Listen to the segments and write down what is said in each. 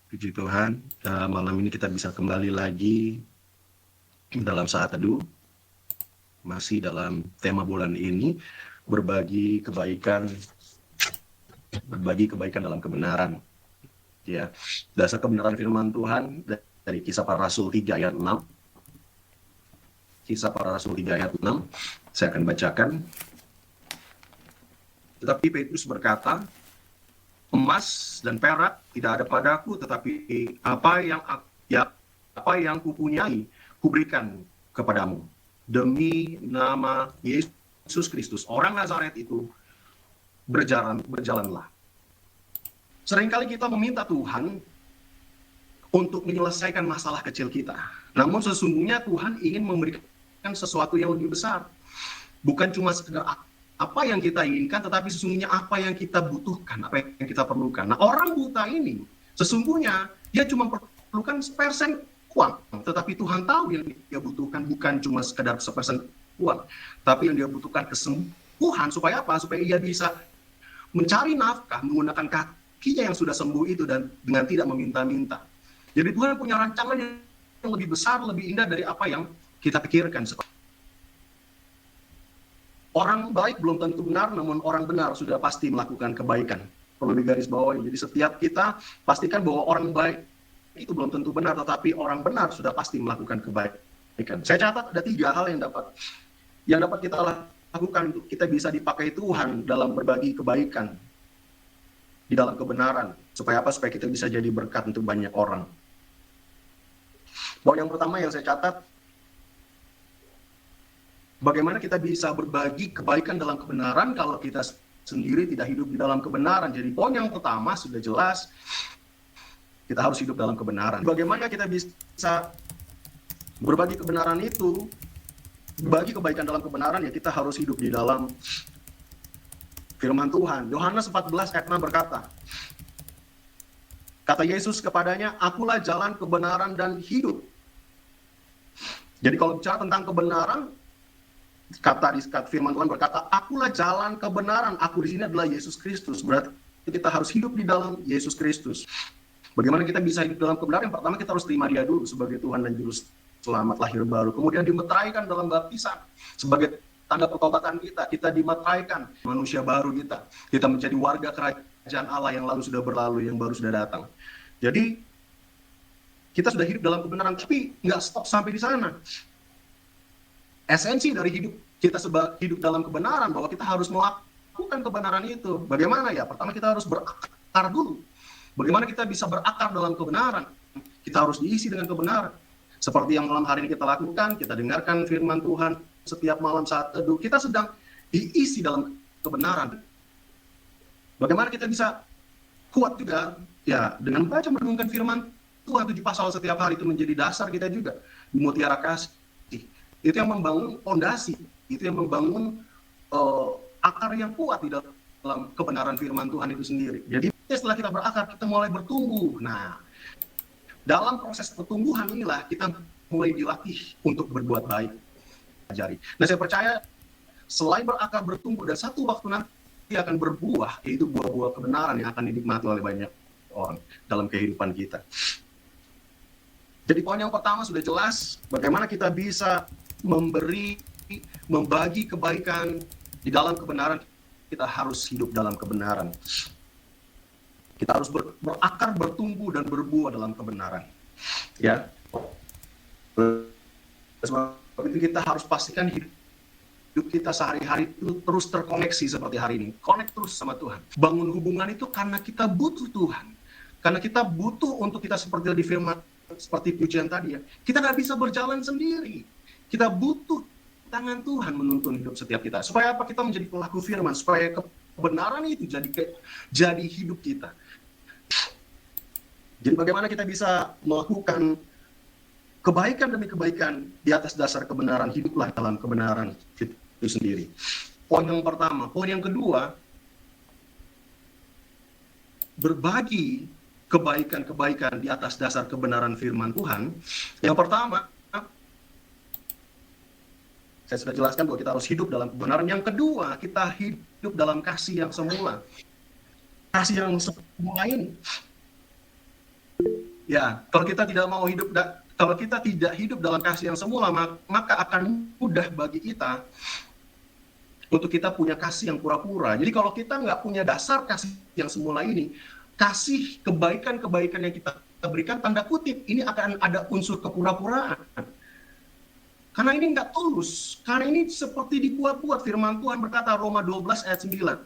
Puji Tuhan, malam ini kita bisa kembali lagi dalam saat teduh, masih dalam tema bulan ini, berbagi kebaikan dalam kebenaran. Ya, dasar kebenaran firman Tuhan dari Kisah Para Rasul 3 ayat 6. Kisah Para Rasul 3 ayat 6, saya akan bacakan. Tetapi Petrus berkata, emas dan perak tidak ada padaku, tetapi apa yang kupunyai kuberikan kepadamu. Demi nama Yesus Kristus, orang Nazaret itu, berjalanlah. Seringkali kita meminta Tuhan untuk menyelesaikan masalah kecil kita. Namun sesungguhnya Tuhan ingin memberikan sesuatu yang lebih besar. Bukan cuma sekedar apa yang kita inginkan, tetapi sesungguhnya apa yang kita butuhkan, apa yang kita perlukan. Nah, orang buta ini, sesungguhnya dia cuma perlukan sepersen uang, tetapi Tuhan tahu yang dia butuhkan bukan cuma sekedar sepersen uang, tapi yang dia butuhkan kesembuhan. Supaya apa? Supaya ia bisa mencari nafkah menggunakan kakinya yang sudah sembuh itu dan dengan tidak meminta-minta. Jadi Tuhan punya rancangan yang lebih besar, lebih indah dari apa yang kita pikirkan. Orang baik belum tentu benar, namun orang benar sudah pasti melakukan kebaikan. Perlu digarisbawahi. Jadi setiap kita pastikan bahwa orang baik itu belum tentu benar, tetapi orang benar sudah pasti melakukan kebaikan. Saya catat ada 3 hal yang dapat kita lakukan untuk kita bisa dipakai Tuhan dalam berbagi kebaikan di dalam kebenaran. Supaya apa? Supaya kita bisa jadi berkat untuk banyak orang. Poin yang pertama yang saya catat, bagaimana kita bisa berbagi kebaikan dalam kebenaran kalau kita sendiri tidak hidup di dalam kebenaran. Jadi poin yang pertama sudah jelas, kita harus hidup dalam kebenaran. Bagaimana kita bisa berbagi kebenaran itu, bagi kebaikan dalam kebenaran, ya kita harus hidup di dalam firman Tuhan. Yohanes 14 ayat 6 berkata, kata Yesus kepadanya, akulah jalan, kebenaran, dan hidup. Jadi kalau bicara tentang kebenaran, kata firman Tuhan berkata, akulah jalan kebenaran. Aku di sini adalah Yesus Kristus. Berarti kita harus hidup di dalam Yesus Kristus. Bagaimana kita bisa hidup dalam kebenaran? Yang pertama kita harus terima Dia dulu sebagai Tuhan dan Juru Selamat lahir baru. Kemudian dimeteraikan dalam baptisan sebagai tanda pertobatan kita. Kita dimeteraikan manusia baru kita. Kita menjadi warga kerajaan Allah yang lalu sudah berlalu, yang baru sudah datang. Jadi kita sudah hidup dalam kebenaran, tapi nggak stop sampai di sana. Esensi dari hidup kita hidup dalam kebenaran, bahwa kita harus melakukan kebenaran itu. Bagaimana ya? Pertama kita harus berakar dulu. Bagaimana kita bisa berakar dalam kebenaran? Kita harus diisi dengan kebenaran. Seperti yang malam hari ini kita lakukan, kita dengarkan firman Tuhan setiap malam saat teduh, kita sedang diisi dalam kebenaran. Bagaimana kita bisa kuat juga? Ya, dengan baca merenungkan firman Tuhan 7 pasal setiap hari, itu menjadi dasar kita juga di Mutiara Kasih. Itu yang membangun fondasi, itu yang membangun akar yang kuat di dalam kebenaran firman Tuhan itu sendiri. Jadi setelah kita berakar, kita mulai bertumbuh. Nah, dalam proses pertumbuhan inilah kita mulai dilatih untuk berbuat baik. Nah, saya percaya selain berakar, bertumbuh, dan satu waktu nanti akan berbuah, yaitu buah-buah kebenaran yang akan dinikmati oleh banyak orang dalam kehidupan kita. Jadi poin yang pertama sudah jelas, bagaimana kita bisa membagi kebaikan di dalam kebenaran. Kita harus hidup dalam kebenaran. Kita harus berakar, bertumbuh, dan berbuah dalam kebenaran. Ya. Sebab itu kita harus pastikan hidup kita sehari-hari itu terus terkoneksi seperti hari ini. Connect terus sama Tuhan. Bangun hubungan itu karena kita butuh Tuhan. Karena kita butuh untuk kita seperti di firman, seperti pujian tadi ya. Kita nggak bisa berjalan sendiri. Kita butuh tangan Tuhan menuntun hidup setiap kita. Supaya apa? Kita menjadi pelaku firman. Supaya kebenaran itu jadi hidup kita. Jadi bagaimana kita bisa melakukan kebaikan demi kebaikan di atas dasar kebenaran, hiduplah dalam kebenaran itu sendiri. Poin yang pertama. Poin yang kedua, berbagi kebaikan-kebaikan di atas dasar kebenaran firman Tuhan. Yang pertama, saya sudah jelaskan bahwa kita harus hidup dalam kebenaran. Yang kedua, kita hidup dalam kasih yang semula. Kasih yang semula ini Ya, kalau kita tidak hidup dalam kasih yang semula, maka akan mudah bagi kita untuk kita punya kasih yang pura-pura. Jadi kalau kita nggak punya dasar kasih yang semula ini, kasih kebaikan-kebaikan yang kita berikan, tanda kutip, ini akan ada unsur kepura-puraan. Karena ini nggak tulus, karena ini seperti dibuat-buat. Firman Tuhan berkata, Roma 12 ayat 9,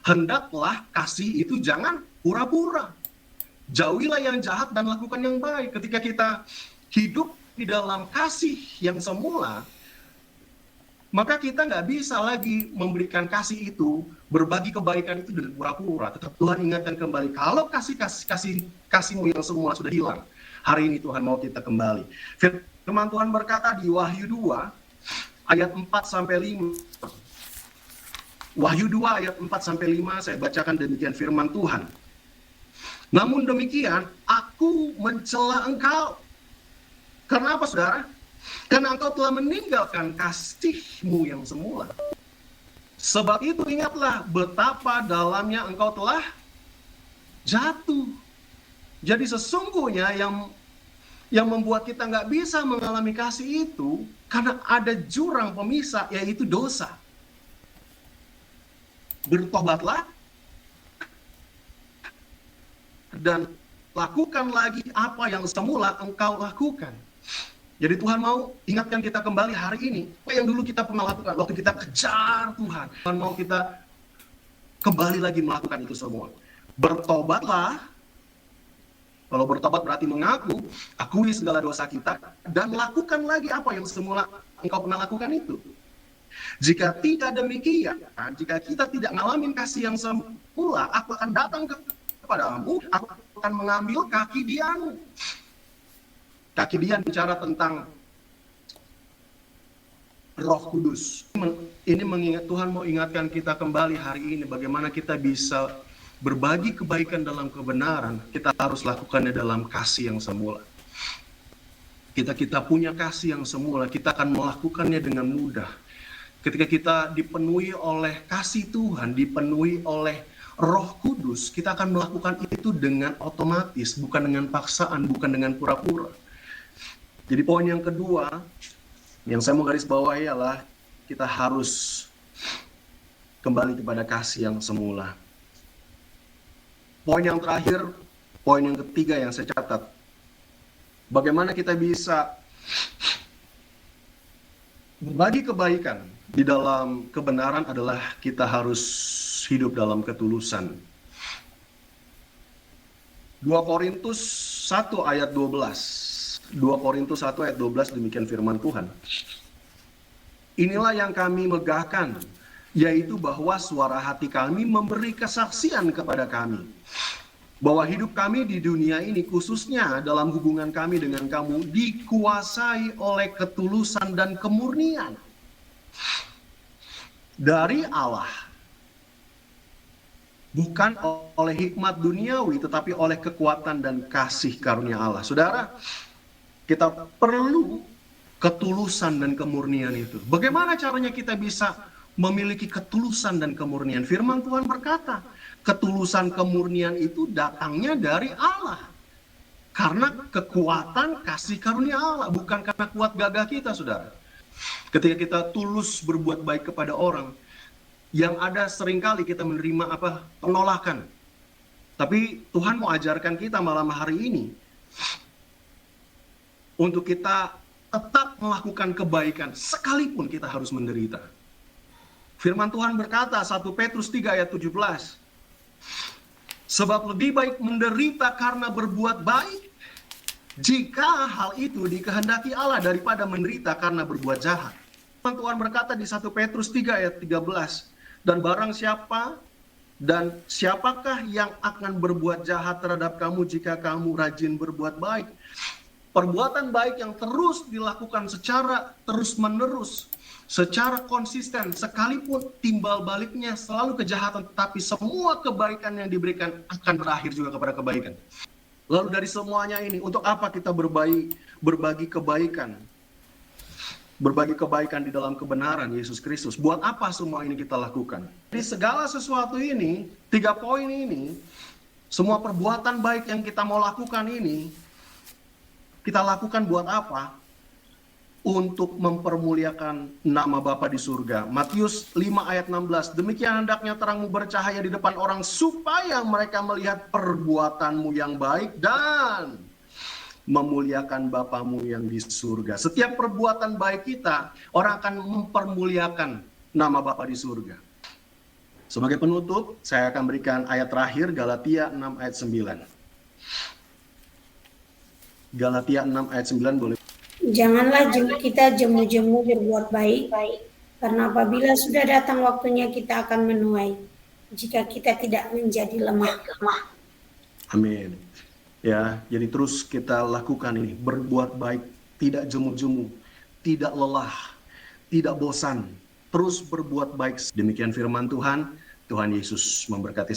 hendaklah kasih itu jangan pura-pura. Jauhilah yang jahat dan lakukan yang baik. Ketika kita hidup di dalam kasih yang semula, maka kita nggak bisa lagi memberikan kasih itu, berbagi kebaikan itu dengan pura-pura. Tetap Tuhan ingatkan kembali, kalau kasihmu yang semula sudah hilang, hari ini Tuhan mau kita kembali. Firman Tuhan berkata di Wahyu 2 ayat 4-5. Wahyu 2 ayat 4-5, saya bacakan demikian firman Tuhan. Namun demikian, aku mencela engkau. Karena apa, saudara? Karena engkau telah meninggalkan kasihmu yang semula. Sebab itu ingatlah betapa dalamnya engkau telah jatuh. Jadi sesungguhnya yang membuat kita nggak bisa mengalami kasih itu, karena ada jurang pemisah, yaitu dosa. Bertobatlah dan lakukan lagi apa yang semula engkau lakukan. Jadi Tuhan mau ingatkan kita kembali hari ini, apa yang dulu kita pernah lakukan, waktu kita kejar Tuhan. Tuhan mau kita kembali lagi melakukan itu semua. Bertobatlah, kalau bertobat berarti mengaku, akui segala dosa kita, dan lakukan lagi apa yang semula engkau pernah lakukan itu. Jika tidak demikian, jika kita tidak ngalamin kasih yang semula, aku akan datang kepadamu, aku akan mengambil kaki diamu. Kaki Dian bicara tentang Roh Kudus. Ini mengingat, Tuhan mau ingatkan kita kembali hari ini bagaimana kita bisa berbagi kebaikan dalam kebenaran. Kita harus lakukannya dalam kasih yang semula. Kita punya kasih yang semula, kita akan melakukannya dengan mudah. Ketika kita dipenuhi oleh kasih Tuhan, dipenuhi oleh Roh Kudus, kita akan melakukan itu dengan otomatis, bukan dengan paksaan, bukan dengan pura-pura. Jadi poin yang kedua, yang saya mau garis bawahi adalah kita harus kembali kepada kasih yang semula. Poin yang terakhir, poin yang ketiga yang saya catat, bagaimana kita bisa berbagi kebaikan di dalam kebenaran adalah kita harus hidup dalam ketulusan. 2 Korintus 1 ayat 12. 2 Korintus 1 ayat 12 demikian firman Tuhan. Inilah yang kami megahkan, yaitu bahwa suara hati kami memberi kesaksian kepada kami, bahwa hidup kami di dunia ini, khususnya dalam hubungan kami dengan kamu, dikuasai oleh ketulusan dan kemurnian dari Allah, bukan oleh hikmat duniawi, tetapi oleh kekuatan dan kasih karunia Allah. Saudara, kita perlu ketulusan dan kemurnian itu. Bagaimana caranya kita bisa memiliki ketulusan dan kemurnian? Firman Tuhan berkata, ketulusan kemurnian itu datangnya dari Allah. Karena kekuatan kasih karunia Allah, bukan karena kuat gagah kita, saudara. Ketika kita tulus berbuat baik kepada orang, yang ada seringkali kita menerima penolakan. Tapi Tuhan mau ajarkan kita malam hari ini, untuk kita tetap melakukan kebaikan, sekalipun kita harus menderita. Firman Tuhan berkata, 1 Petrus 3 ayat 17, sebab lebih baik menderita karena berbuat baik, jika hal itu dikehendaki Allah, daripada menderita karena berbuat jahat. Firman Tuhan berkata di 1 Petrus 3 ayat 13, dan barang siapakah yang akan berbuat jahat terhadap kamu jika kamu rajin berbuat baik? Perbuatan baik yang terus dilakukan secara terus-menerus, secara konsisten, sekalipun timbal baliknya selalu kejahatan, tetapi semua kebaikan yang diberikan akan berakhir juga kepada kebaikan. Lalu dari semuanya ini, untuk apa kita berbagi kebaikan? Berbagi kebaikan di dalam kebenaran Yesus Kristus. Buat apa semua ini kita lakukan? Di segala sesuatu ini, 3 poin ini, Semua perbuatan baik yang kita mau lakukan ini, kita lakukan buat apa? Untuk mempermuliakan nama Bapa di surga. Matius 5 ayat 16. Demikian hendaknya terangmu bercahaya di depan orang supaya mereka melihat perbuatanmu yang baik dan memuliakan Bapamu yang di surga. Setiap perbuatan baik kita, orang akan mempermuliakan nama Bapa di surga. Sebagai penutup, saya akan berikan ayat terakhir, Galatia 6 ayat 9. Galatia 6 ayat 9 boleh. Janganlah kita jemu-jemu berbuat baik, karena apabila sudah datang waktunya kita akan menuai, jika kita tidak menjadi lemah. Amin. Ya, jadi terus kita lakukan ini, berbuat baik, tidak jemu-jemu, tidak lelah, tidak bosan, terus berbuat baik. Demikian firman Tuhan. Tuhan Yesus memberkati saya.